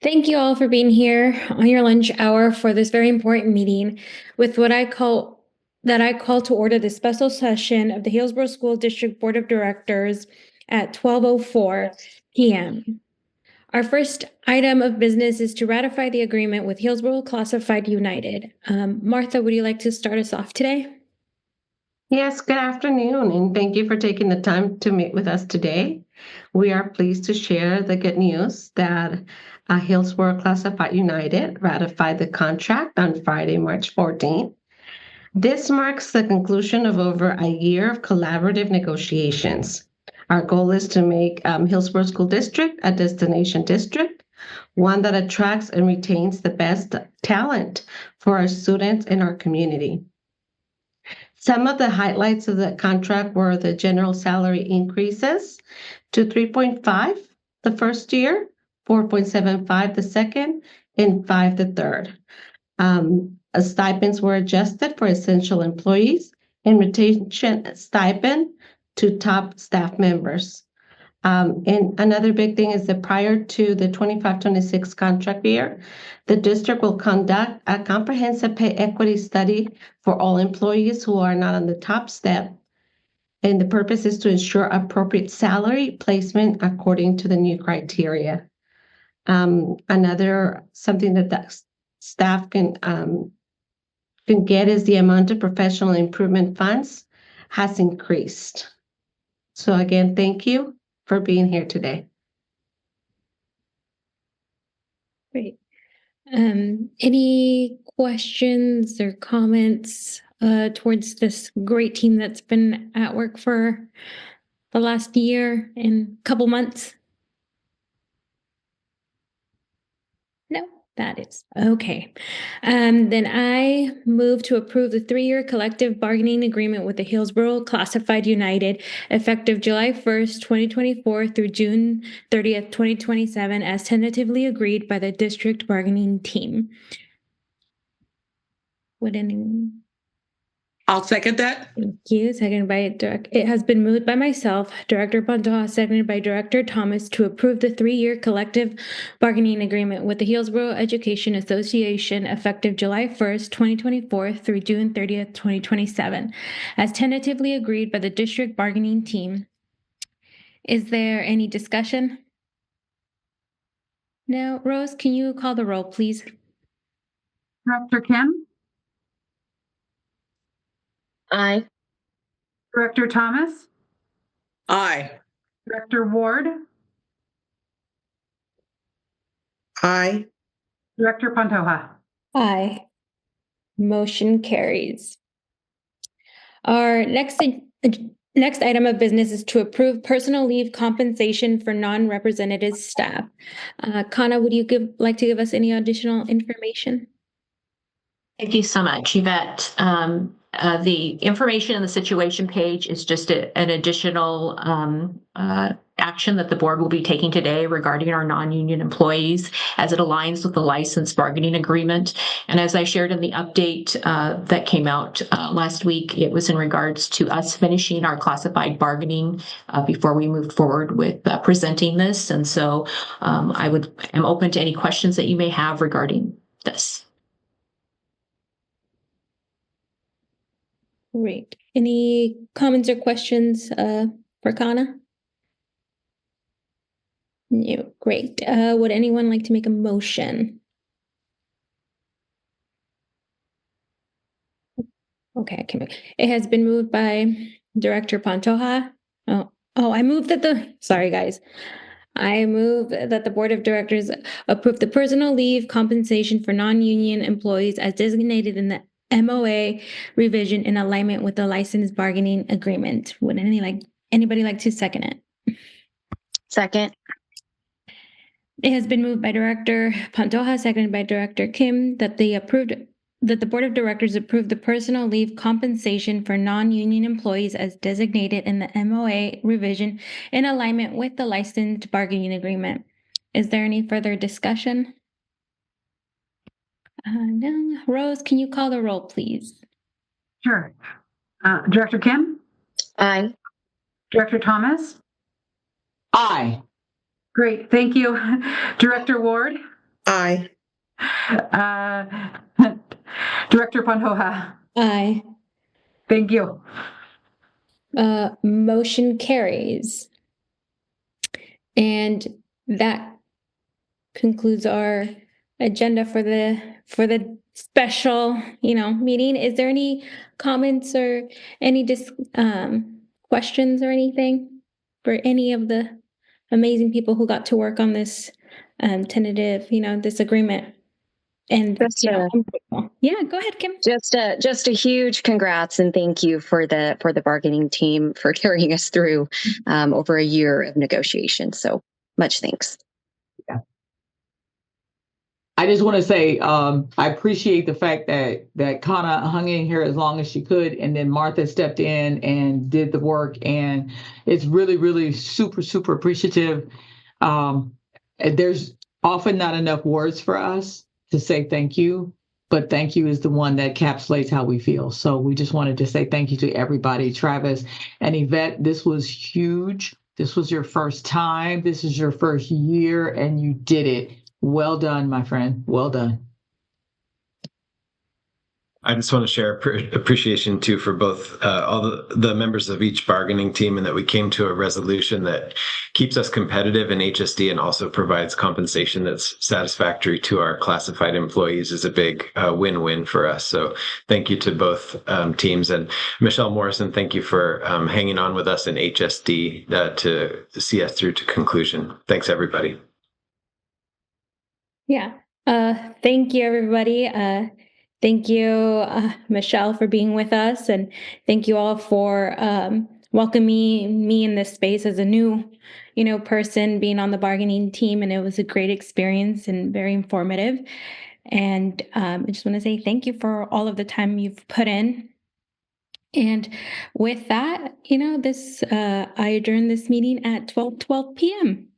Thank you all for being here on your lunch hour for this very important meeting with what I call to order the special session of the Hillsboro School District Board of Directors at 12:04 p.m. Our first item of business is to ratify the agreement with Hillsboro Classified United. Martha, would you like to start us off today? Yes, good afternoon, and thank you for taking the time to meet with us today. We are pleased to share the good news that Hillsboro Classified United ratified the contract on Friday, March 14th. This marks the conclusion of over a year of collaborative negotiations. Our goal is to make Hillsboro School District a destination district, one that attracts and retains the best talent for our students in our community. Some of the highlights of the contract were the general salary increases to 3.5 the first year, 4.75 the second, and 5 the third. Stipends were adjusted for essential employees and retention stipend to top staff members. And another big thing is that prior to the 25-26 contract year, the district will conduct a comprehensive pay equity study for all employees who are not on the top step. And the purpose is to ensure appropriate salary placement according to the new criteria. Another something that the staff can get is the amount of professional improvement funds has increased. So again, thank you for being here today. Great. Any questions or comments towards this great team that's been at work for the last year and couple months? No, that is okay. Then I move to approve the 3-year collective bargaining agreement with the Hillsboro Classified United effective July 1st, 2024 through June 30th, 2027 as tentatively agreed by the district bargaining team. Would anyone? I'll second that. Thank you. Seconded by it has been moved by myself, Director Pantoja, seconded by Director Thomas, to approve the 3-year collective bargaining agreement with the Hillsboro Education Association effective July 1st, 2024 through June 30th, 2027, as tentatively agreed by the district bargaining team. Is there any discussion? No. Rose, can you call the roll, please? Director Kim? Aye. Director Thomas? Aye. Director Ward? Aye. Director Pantoja? Aye. Motion carries. Our next item of business is to approve personal leave compensation for non-represented staff. Kana, would you like to give us any additional information? Thank you so much, Yvette. The information in the situation page is just an additional action that the board will be taking today regarding our non-union employees as it aligns with the license bargaining agreement. And as I shared in the update that came out last week, it was in regards to us finishing our classified bargaining before we moved forward with presenting this. And so I'm open to any questions that you may have regarding this. Great. Any comments or questions for Kana? No. Great. Would anyone like to make a motion? Okay, I can make. It has been moved by Director Pantoja. I moved that sorry guys. I move that the Board of Directors approve the personal leave compensation for non-union employees as designated in the MOA revision in alignment with the license bargaining agreement. Would anybody like to second it? Second. It has been moved by Director Pantoja, seconded by Director Kim, that the Board of Directors approve the personal leave compensation for non-union employees as designated in the MOA revision in alignment with the licensed bargaining agreement. Is there any further discussion? No. Rose, can you call the roll, please? Sure. Director Kim? Aye. Director Thomas? Aye. Great, thank you. Director Ward? Aye. Director Pantoja. Aye. Thank you. Motion carries. And that concludes our agenda for the special, meeting. Is there any comments or any questions or anything for any of the amazing people who got to work on this tentative, this agreement? And Just I'm grateful. Yeah, go ahead, Kim. just a huge congrats and thank you for the bargaining team for carrying us through over a year of negotiation. So much thanks. I just want to say I appreciate the fact that Kana hung in here as long as she could, and then Martha stepped in and did the work, and it's really, really super appreciative. There's often not enough words for us to say thank you, but thank you is the one that encapsulates how we feel. So we just wanted to say thank you to everybody. Travis and Yvette, this was huge. This was your first time. This is your first year, and you did it. Well done, my friend. Well done. I just want to share appreciation too for both all the members of each bargaining team, and that we came to a resolution that keeps us competitive in HSD and also provides compensation that's satisfactory to our classified employees is a big win-win for us. So thank you to both teams. And Michelle Morrison, thank you for hanging on with us in HSD to see us through to conclusion. Thanks, everybody. Yeah. Thank you, everybody. Thank you, Michelle, for being with us. And thank you all for welcoming me in this space as a new, person being on the bargaining team. And it was a great experience and very informative. And I just want to say thank you for all of the time you've put in. And with that, I adjourn this meeting at 12:12 p.m.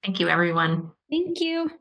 Thank you, everyone. Thank you.